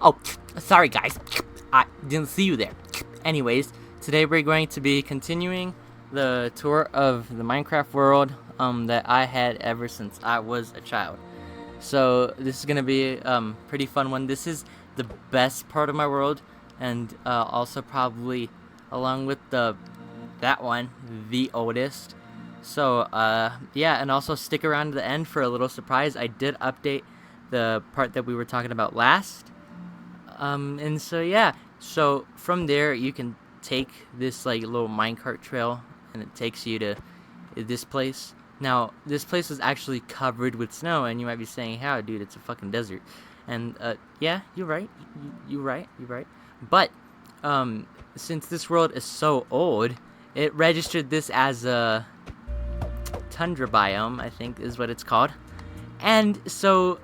Oh, sorry guys, I didn't see you there. Anyways, today we're going to be continuing the tour of the Minecraft world that I had ever since I was a child. So this is gonna be pretty fun one. This is the best part of my world, and also probably along with that one, the oldest. So yeah, and also stick around to the end for a little surprise. I did update the part that we were talking about last. And so yeah, so from there you can take this like little minecart trail, and it takes you to this place. Now this place is actually covered with snow, and you might be saying, "How, dude? It's a fucking desert." And yeah, you're right. You're right. But since this world is so old, it registered this as a tundra biome, I think is what it's called. And so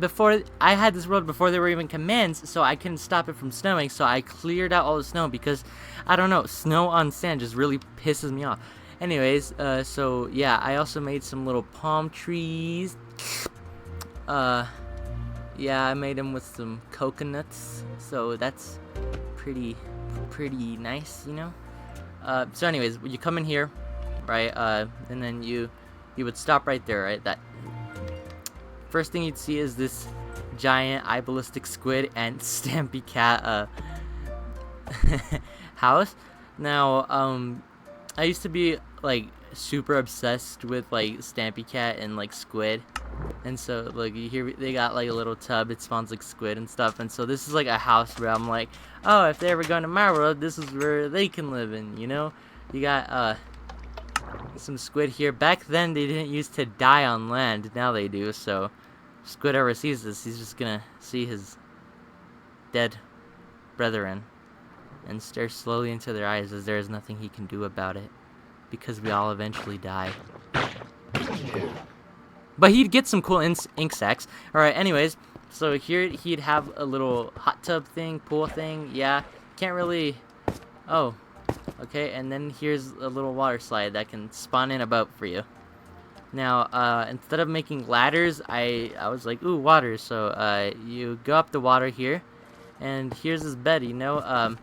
before I had this world before there were even commands, so I couldn't stop it from snowing, so I cleared out all the snow because I don't know, snow on sand just really pisses me off. Anyways, so yeah, I also made some little palm trees. Yeah, I made them with some coconuts, so that's pretty nice, you know. So anyways, you come in here, right, and then you would stop right there, right. That first thing you'd see is this giant eye ballistic squid and Stampy Cat house. Now I used to be like super obsessed with like Stampy Cat and like squid, and so like you hear they got like a little tub, it spawns like squid and stuff, and so this is like a house where I'm like, oh, if they ever go into my world, this is where they can live in, you know. You got some squid here. Back then they didn't used to die on land, now they do. So if squid ever sees this, he's just gonna see his dead brethren and stare slowly into their eyes, as there is nothing he can do about it, because we all eventually die. But he'd get some cool ink sacs. Alright, anyways, so here he'd have a little hot tub thing, pool thing. Yeah, can't really... Oh, okay, and then here's a little water slide that can spawn in a boat for you. Now, instead of making ladders, I was like, ooh, water. So you go up the water here, and here's his bed, you know.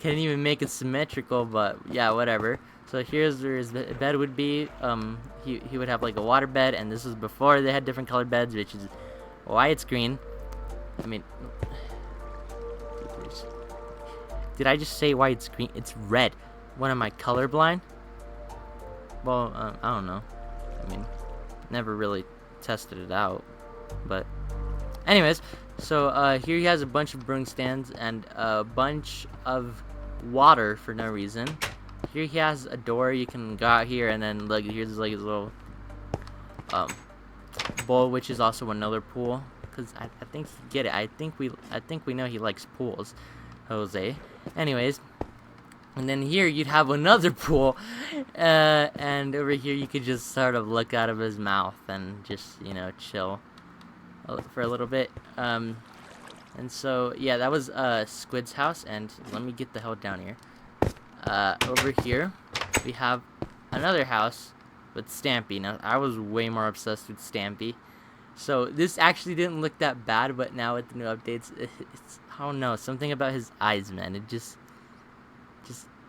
Can't even make it symmetrical, but yeah, whatever. So here's where his bed would be. He would have like a water bed, and this was before they had different colored beds, which is why it's green. I mean, did I just say why it's green? It's red. What, am I colorblind? Well, I don't know. I mean, never really tested it out. But anyways, so here he has a bunch of brewing stands and a bunch of water for no reason. Here he has a door. You can go out here, and then look, here's like his little bowl, which is also another pool. Cause I think you get it. I think we know he likes pools, Jose. Anyways, and then here you'd have another pool, and over here you could just sort of look out of his mouth and just, you know, chill for a little bit. And so yeah, that was Squid's house. And let me get the hell down here. Over here we have another house with Stampy. Now I was way more obsessed with Stampy, so this actually didn't look that bad, but now with the new updates, it's I don't know, something about his eyes, man, it just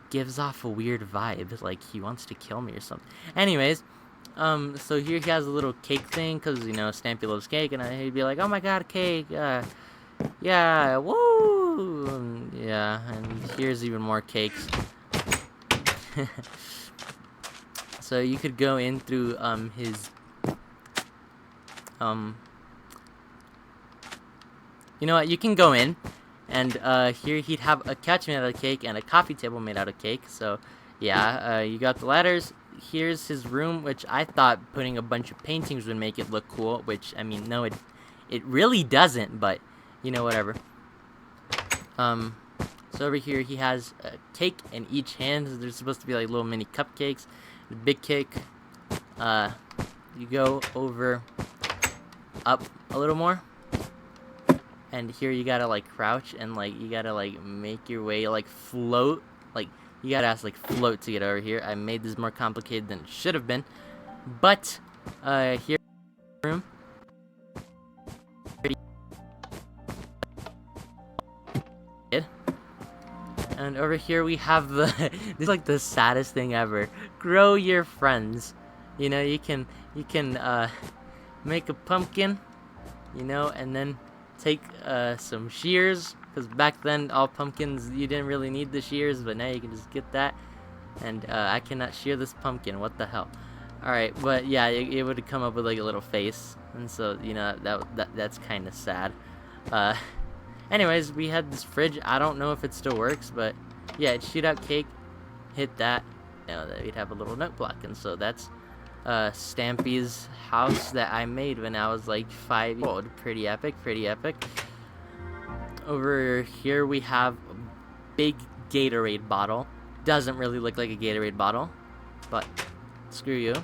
gives off a weird vibe, like he wants to kill me or something. Anyways, so here he has a little cake thing, because, you know, Stampy loves cake, and he'd be like, oh my god, cake, yeah, woo, yeah, and here's even more cakes. So you could go in through his you know what, you can go in, and here he'd have a couch made out of cake and a coffee table made out of cake. So yeah, you got the ladders. Here's his room, which I thought putting a bunch of paintings would make it look cool, which, I mean, no, it really doesn't, but you know, whatever. So over here he has a cake in each hand. There's supposed to be like little mini cupcakes. The big cake, you go over up a little more, and here you gotta like crouch, and like you gotta like make your way, like float, like you gotta like float to get over here. I made this more complicated than it should have been, but here room And over here we have the this is like the saddest thing ever. Grow your friends. You know, you can make a pumpkin, you know, and then take some shears, because back then all pumpkins you didn't really need the shears, but now you can just get that. And I cannot shear this pumpkin. What the hell? All right, but yeah, it would come up with like a little face, and so you know that's kind of sad. Anyways, we had this fridge. I don't know if it still works, but yeah, it shoot out cake. Hit that, you know, we'd have a little note block, and so that's Stampy's house that I made when I was like 5 years old. Pretty epic, pretty epic. Over here we have a big Gatorade bottle. Doesn't really look like a Gatorade bottle, but screw you.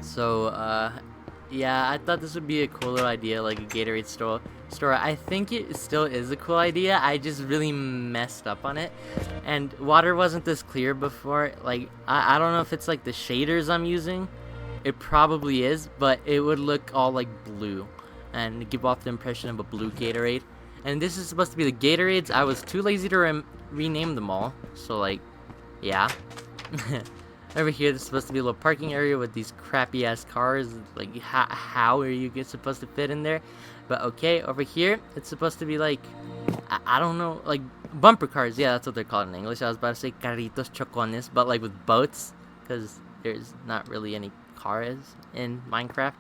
So yeah, I thought this would be a cool little idea, like a Gatorade store. I think it still is a cool idea. I just really messed up on it. And water wasn't this clear before. Like, I don't know if it's like the shaders I'm using. It probably is, but it would look all like blue and give off the impression of a blue Gatorade. And this is supposed to be the Gatorades. I was too lazy to rename them all. So, like, yeah. Over here, there's supposed to be a little parking area with these crappy ass cars. Like, how are you supposed to fit in there? But okay, over here, it's supposed to be like, I don't know, like bumper cars. Yeah, that's what they're called in English. I was about to say carritos chocones, but like with boats, because there's not really any cars in Minecraft.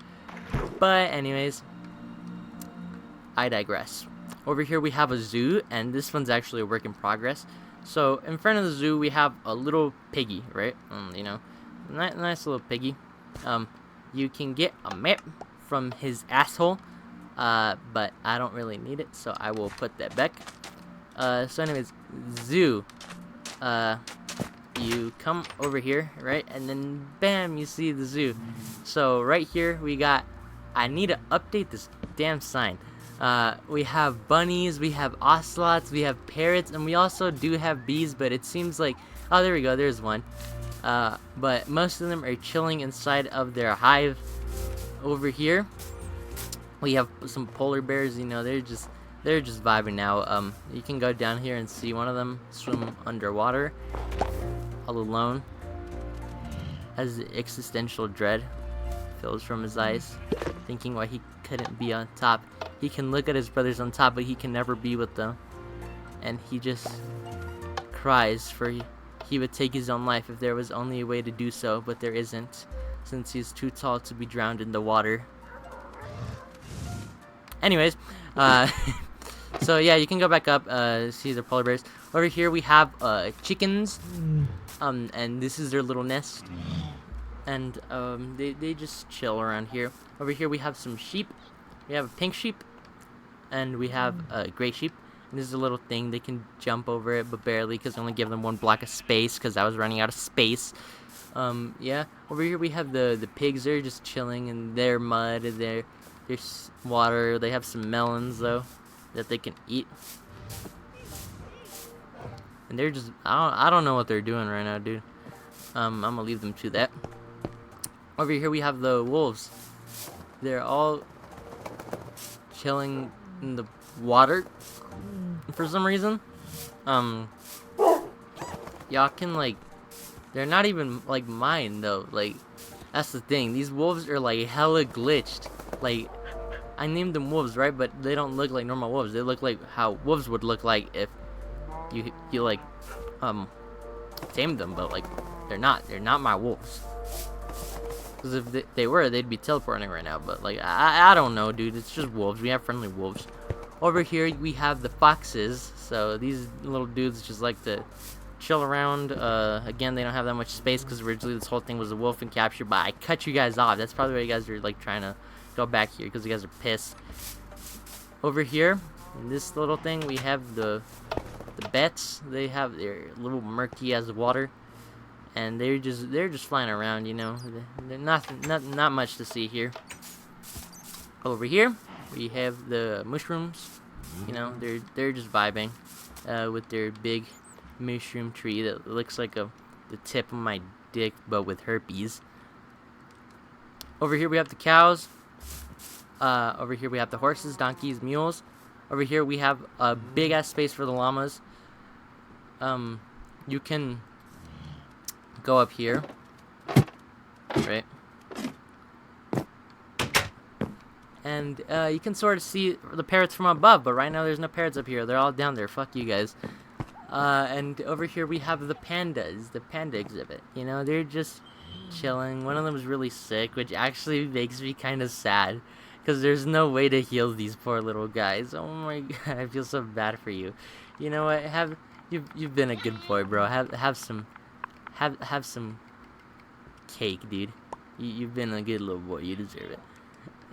But anyways, I digress. Over here, we have a zoo, and this one's actually a work in progress. So in front of the zoo, we have a little piggy, right? You know, nice little piggy. You can get a map from his asshole, but I don't really need it, so I will put that back. So anyways, zoo. You come over here, right? And then bam, you see the zoo. So right here, we got, I need to update this damn sign. We have bunnies, we have ocelots, we have parrots, and we also do have bees, but it seems like, oh, there we go, there's one. But most of them are chilling inside of their hive. Over here, we have some polar bears, you know, they're just vibing now. You can go down here and see one of them swim underwater, all alone, as the existential dread fills from his eyes, thinking why he couldn't be on top. He can look at his brothers on top, but he can never be with them. And he just cries for he would take his own life if there was only a way to do so, but there isn't, since he's too tall to be drowned in the water. Anyways, so yeah, you can go back up, see the polar bears. Over here we have chickens, and this is their little nest. And they just chill around here. Over here we have some sheep. We have a pink sheep, and we have a gray sheep. And this is a little thing, they can jump over it, but barely, because I only give them one block of space, because I was running out of space. Yeah, over here we have the pigs. They're just chilling in their mud, there's water. They have some melons, though, that they can eat. And they're just, I don't know what they're doing right now, dude. I'm gonna leave them to that. Over here we have the wolves. They're all chilling in the water for some reason. Y'all can, like, they're not even like mine though. Like, that's the thing, these wolves are like hella glitched. Like, I named them wolves, right? But they don't look like normal wolves. They look like how wolves would look like if you like tamed them, but like they're not my wolves. Because if they were, they'd be teleporting right now. But like, I don't know, dude. It's just wolves. We have friendly wolves. Over here we have the foxes. So these little dudes just like to chill around. Again, they don't have that much space because originally this whole thing was a wolf and capture. But I cut you guys off. That's probably why you guys are like trying to go back here, because you guys are pissed. Over here, in this little thing, we have the bats. They have their little murky as water. And they're just flying around, you know. They're not much to see here. Over here, we have the mushrooms. You know, they're just vibing with their big mushroom tree that looks like the tip of my dick, but with herpes. Over here we have the cows. Over here we have the horses, donkeys, mules. Over here we have a big ass space for the llamas. you can go up here, right? And you can sort of see the parrots from above, but right now there's no parrots up here. They're all down there. Fuck you guys. And over here we have the pandas, the panda exhibit. You know, they're just chilling. One of them is really sick, which actually makes me kind of sad, because there's no way to heal these poor little guys. Oh my god, I feel so bad for you. You know what? You've been a good boy, bro. Have some cake, dude. You've been a good little boy. You deserve it.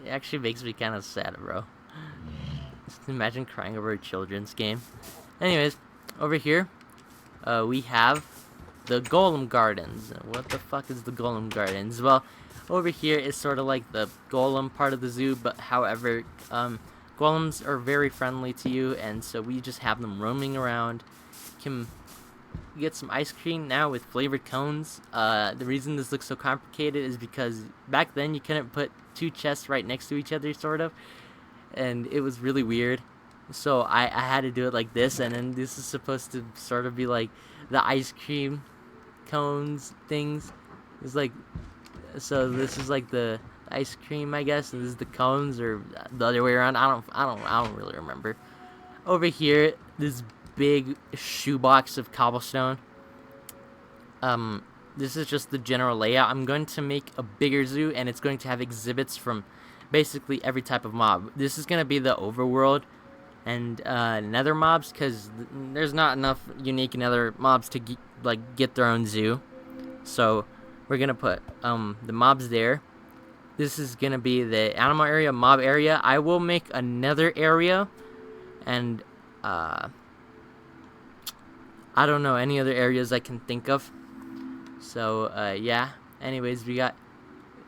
It actually makes me kind of sad, bro. Just imagine crying over a children's game. Anyways, over here, we have the Golem Gardens. What the fuck is the Golem Gardens? Well, over here is sort of like the golem part of the zoo, but however, golems are very friendly to you, and so we just have them roaming around. You can get some ice cream now with flavored cones. The reason this looks so complicated is because back then you couldn't put two chests right next to each other, sort of, and it was really weird. So I had to do it like this, and then this is supposed to sort of be like the ice cream cones things. It's like, so this is like the ice cream, I guess, and this is the cones, or the other way around. I don't really remember. Over here, this big shoebox of cobblestone. This is just the general layout. I'm going to make a bigger zoo, and it's going to have exhibits from basically every type of mob. This is going to be the overworld and nether mobs, because there's not enough unique nether mobs to get their own zoo. So we're going to put the mobs there. This is going to be the animal area, mob area. I will make another area, and I don't know any other areas I can think of. So, yeah. Anyways, we got,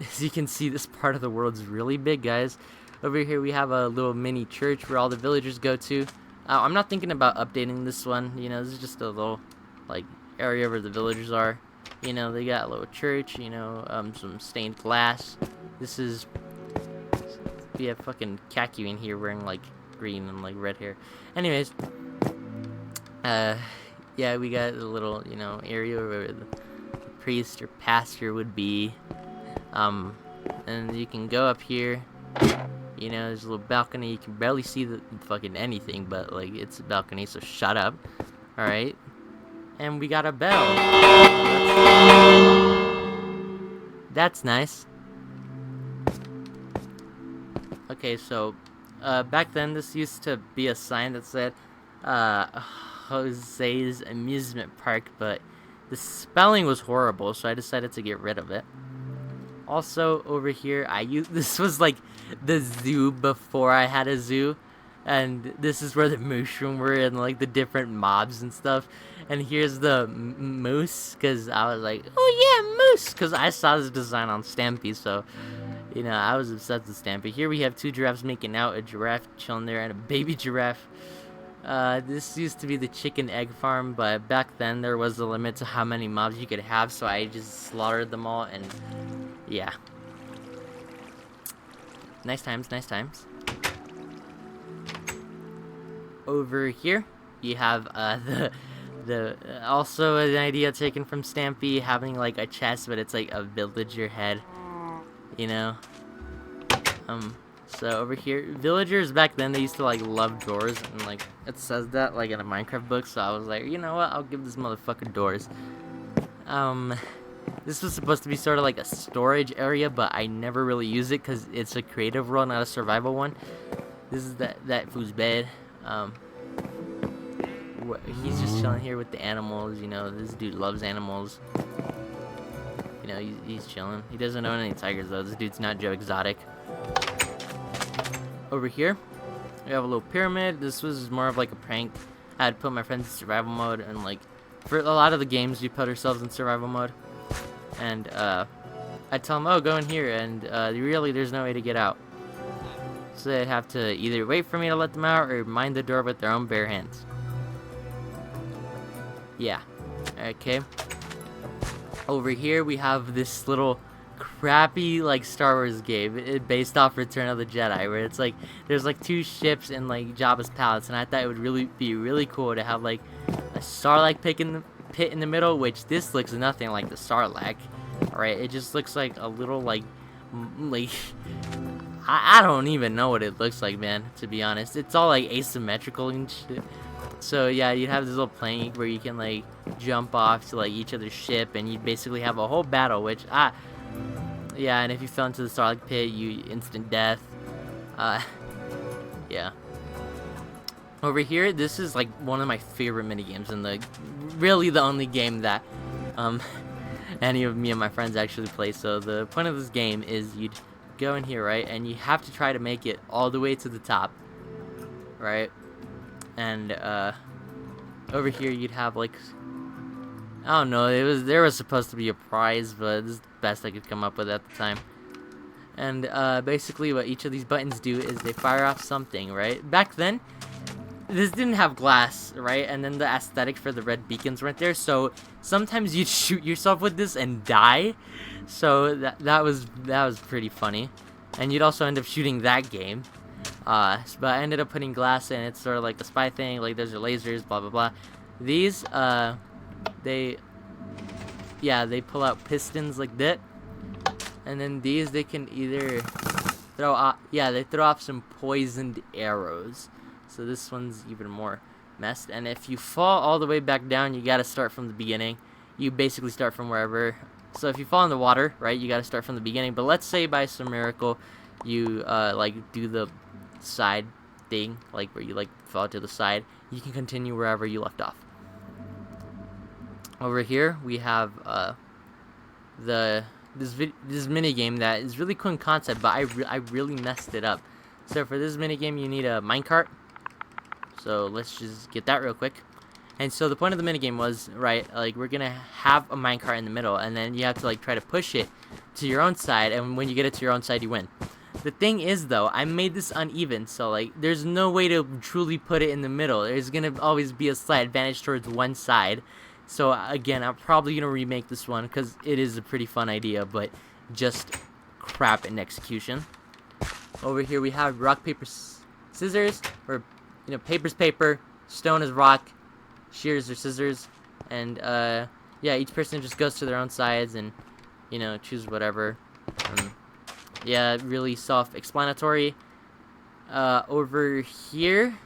as you can see, this part of the world's really big, guys. Over here, we have a little mini church where all the villagers go to. I'm not thinking about updating this one. You know, this is just a little, like, area where the villagers are. You know, they got a little church, you know, some stained glass. This is, we have fucking Kaku in here wearing, like, green and, like, red hair. Anyways, yeah, we got a little, you know, area where the priest or pastor would be. And you can go up here. You know, there's a little balcony. You can barely see the fucking anything, but like it's a balcony, so shut up. All right. And we got a bell. That's nice. Okay, so back then this used to be a sign that said Jose's Amusement Park, but the spelling was horrible, so I decided to get rid of it. Also, over here, this was like the zoo before I had a zoo, and this is where the mushroom were and like the different mobs and stuff. And here's the moose, because I was like, oh yeah, moose, because I saw this design on Stampy, so you know, I was obsessed with Stampy. Here we have two giraffes making out, a giraffe chilling there, and a baby giraffe. This used to be the chicken egg farm, but back then there was a limit to how many mobs you could have, so I just slaughtered them all, and yeah. Nice times, nice times. Over here, you have, also an idea taken from Stampy, having, like, a chest, but it's, like, a villager head, you know? So over here, villagers back then, they used to, like, love doors, and, like, it says that, like, in a Minecraft book, so I was like, you know what, I'll give this motherfucker doors. This was supposed to be sort of like a storage area, but I never really use it, because it's a creative role, not a survival one. This is that food's bed. He's just chilling here with the animals, you know, this dude loves animals. You know, he's chilling. He doesn't own any tigers, though. This dude's not Joe Exotic. Over here, we have a little pyramid. This was more of like a prank. I had put my friends in survival mode, and like, for a lot of the games, we put ourselves in survival mode. And, I tell them, oh, go in here, and, really, there's no way to get out. So they'd have to either wait for me to let them out, or mind the door with their own bare hands. Yeah. Okay. Over here, we have this little crappy, like, Star Wars game based off Return of the Jedi, where it's like there's like two ships in like Jabba's palace, and I thought it would really be really cool to have like a Starlight pit in the middle, which this looks nothing like the Starlight. Alright, it just looks like a little like I don't even know what it looks like, man, to be honest. It's all like asymmetrical and shit. So yeah, you'd have this little plank where you can like jump off to like each other's ship, and you'd basically have a whole battle, which yeah, and if you fell into the Starlight pit, you instant death. Yeah. Over here, this is like one of my favorite minigames, and really the only game that any of me and my friends actually play. So the point of this game is you'd go in here, right, and you have to try to make it all the way to the top, right? And over here you'd have like, I don't know, there was supposed to be a prize, but this is the best I could come up with at the time. And basically what each of these buttons do is they fire off something, right? Back then, this didn't have glass, right? And then the aesthetic for the red beacons weren't there, so sometimes you'd shoot yourself with this and die. So that was pretty funny. And you'd also end up shooting that game. But I ended up putting glass in. It's sort of like a spy thing, like there's your lasers, blah blah blah. These they pull out pistons like that. And then these, they can either throw off, they throw off some poisoned arrows. So this one's even more messed. And if you fall all the way back down, you gotta start from the beginning. You basically start from wherever. So if you fall in the water, right, you gotta start from the beginning. But let's say by some miracle, you like do the side thing, like where you like fall to the side. You can continue wherever you left off. Over here we have this mini game that is really cool in concept, but I really messed it up. So for this mini game, you need a minecart. So let's just get that real quick. And so the point of the mini game was, right, like we're gonna have a minecart in the middle, and then you have to like try to push it to your own side, and when you get it to your own side, you win. The thing is though, I made this uneven, so like there's no way to truly put it in the middle. There's gonna always be a slight advantage towards one side. So again, I'm probably gonna remake this one because it is a pretty fun idea, but just crap in execution. Over here we have rock, paper, scissors, or paper's paper, stone is rock, shears or scissors, and yeah, each person just goes to their own sides and choose whatever. Yeah, really self-explanatory. Over here,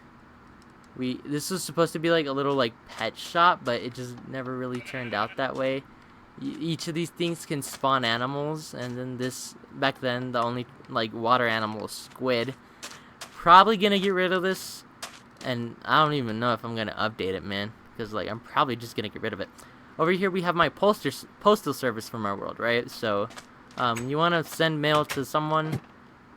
this was supposed to be like a little like pet shop, but it just never really turned out that way. Each of these things can spawn animals, and then this, back then, the only like water animal was squid. Probably gonna get rid of this, and I don't even know if I'm gonna update it, man, because like I'm probably just gonna get rid of it. Over here we have my postal service from our world, right? So you want to send mail to someone,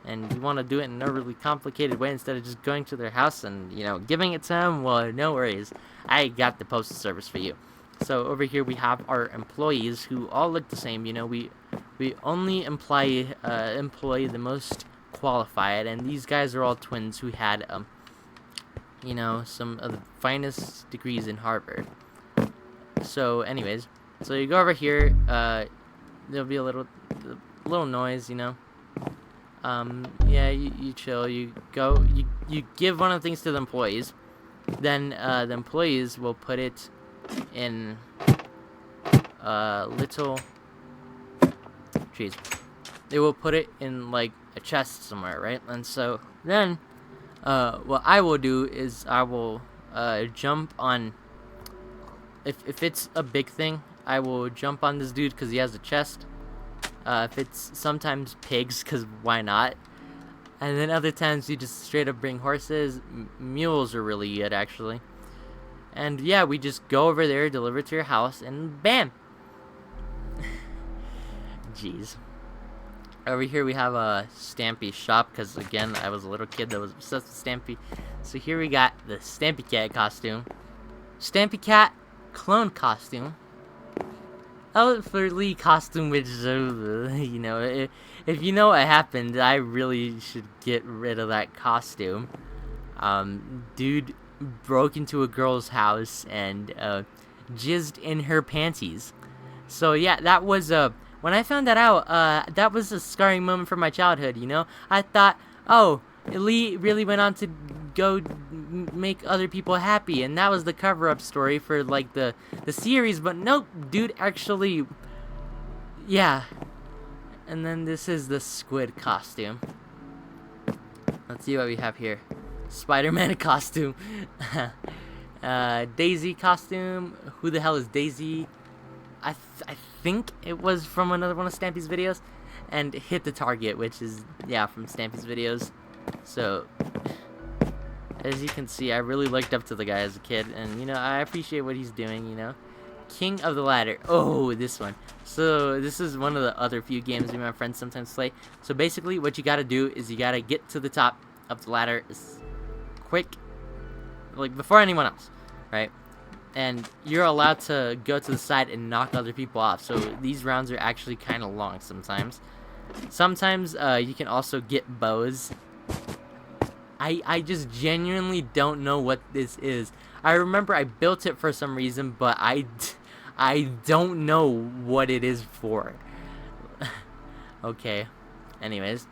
and you want to do it in a really complicated way instead of just going to their house and giving it to them. Well, no worries, I got the postal service for you. So over here we have our employees who all look the same. We only employ the most qualified, and these guys are all twins who had some of the finest degrees in Harvard. So anyways, so you go over here, there'll be a little noise, yeah, you chill, you go, you give one of the things to the employees, then the employees will put it in little, they will put it in like a chest somewhere, right? And so then what I will do is I will jump on, if it's a big thing, I will jump on this dude because he has a chest. If it's sometimes pigs, because why not? And then other times you just straight up bring horses. Mules are really good, actually. And yeah, we just go over there, deliver to your house, and bam! Jeez. Over here we have a Stampy Shop, because again, I was a little kid that was obsessed with Stampy. So here we got the Stampy Cat costume. Stampy Cat clone costume. Outwardly costume, which if you know what happened, I really should get rid of that costume. Dude broke into a girl's house and jizzed in her panties. So yeah, that was when I found that out, that was a scarring moment from my childhood. I thought, oh, Lee really went on to go make other people happy, and that was the cover-up story for like the series. But nope, dude actually, yeah. And then this is the squid costume. Let's see what we have here. Spider-Man costume. Daisy costume. Who the hell is Daisy? I think it was from another one of Stampy's videos. And Hit the Target, which is, yeah, from Stampy's videos. So, as you can see, I really looked up to the guy as a kid. And, you know, I appreciate what he's doing, you know. King of the Ladder. Oh, this one. So, this is one of the other few games me and my friends sometimes play. So, basically, what you gotta do is you gotta get to the top of the ladder as quick, like, before anyone else, right? And you're allowed to go to the side and knock other people off. So, these rounds are actually kind of long sometimes. Sometimes, you can also get bows. I just genuinely don't know what this is. I remember I built it for some reason, but I don't know what it is for. Okay. Anyways.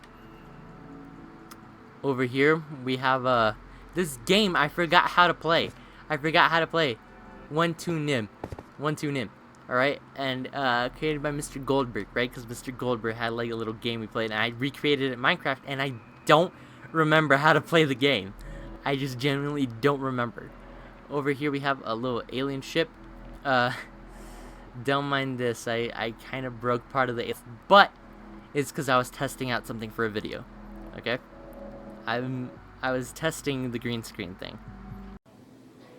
Over here, we have, this game I forgot how to play. 1-2-Nim. 1-2-Nim. Alright? And, created by Mr. Goldberg, right? Because Mr. Goldberg had, like, a little game we played, and I recreated it in Minecraft, and I don't remember how to play the game. I just genuinely don't remember. Over here we have a little alien ship. Don't mind this. I kind of broke part of the but it's because I was testing out something for a video. Okay? I was testing the green screen thing.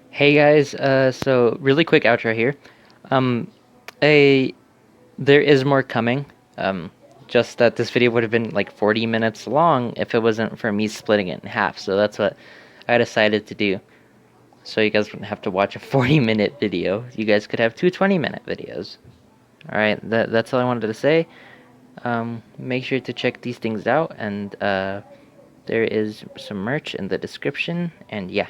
Hey guys, so really quick outro here. There is more coming. Just that this video would have been like 40 minutes long if it wasn't for me splitting it in half. So that's what I decided to do. So you guys wouldn't have to watch a 40-minute video. You guys could have two 20-minute videos. Alright, that's all I wanted to say. Make sure to check these things out. And there is some merch in the description. And yeah.